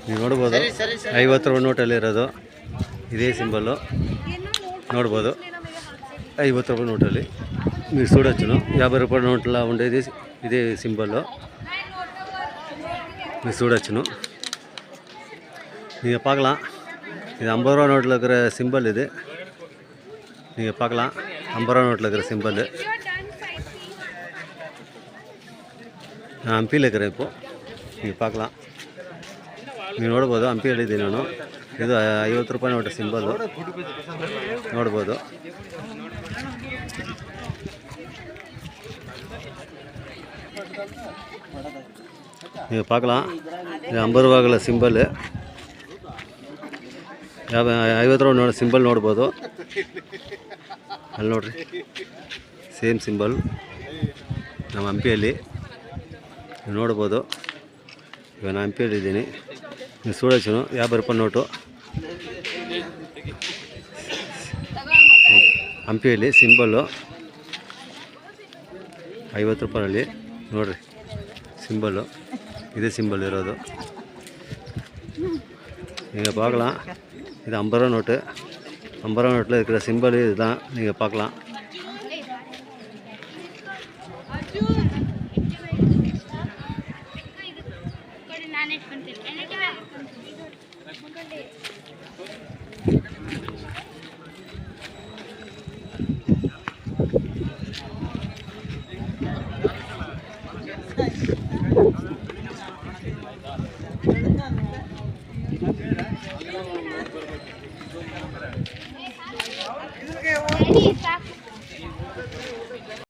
ನೀವು ನೋಡ್ಬೋದು 50 ರೂಪಾಯಿ ನೋಟಲ್ಲಿ ಇರೋದು ಇದೇ ಸಿಂಬಲ್ಲು ನೋಡ್ಬೋದು 50 ರೂಪಾಯಿ నోటಲ್ಲಿ మీరు చూడొచ్చును 50 రూపాయల నోట్లా ఉండేది ఇదే సింబల్ మీరు చూడొచ్చును நீங்கள் பார்க்கலாம் இது 50 ரூபா நோட்டில் இருக்கிற சிம்பிள் இது நீங்கள் பார்க்கலாம் 50 ரூபா நோட்டில் இருக்கிற சிம்பிள் நான் ಹಂಪಿಲಿ இருக்கிறேன் இப்போது நீங்கள் பார்க்கலாம் ನೀವು ನೋಡ್ಬೋದು ಹಂಪಿಯಲ್ಲಿದ್ದೀನಿ ನಾನು ಇದು 50 ರೂಪಾಯಿ ನೋಟ್ ಸಿಂಬಲ್ ನೋಡ್ಬೋದು நீங்கள் பார்க்கலாம் இது 50 ರೂಪಾಯಿಗಳ ಸಿಂಬಲ್ 50 ರೂಪಾಯಿ ನೋಡಿ ಸಿಂಬಲ್ ನೋಡ್ಬೋದು ಅಲ್ಲಿ ನೋಡ್ರಿ ಸೇಮ್ ಸಿಂಬಲ್ ನಮ್ಮ ಹಂಪಿಯಲ್ಲಿ ನೀವು ನೋಡ್ಬೋದು ಇವಾಗ ನಾನು ಹಂಪಿಯಲ್ಲಿದ್ದೀನಿ ನೀವು చూడొచ్చును 50 ರೂಪಾಯಿ ನೋಟು ಹಂಪಿಯಲ್ಲಿ ಸಿಂಬಲ್ಲು 50 ರೂಪಾಯಲ್ಲಿ ನೋಡಿರಿ ಸಿಂಬಲ್ಲು ಇದೇ ಸಿಂಬಲ್ ಇರೋದು நீங்கள் பார்க்கலாம் இது 50 ரூபா நோட்டு 50 ரூபா நோட்டில் இருக்கிற சிம்பிள் இதுதான் நீங்கள் பார்க்கலாம்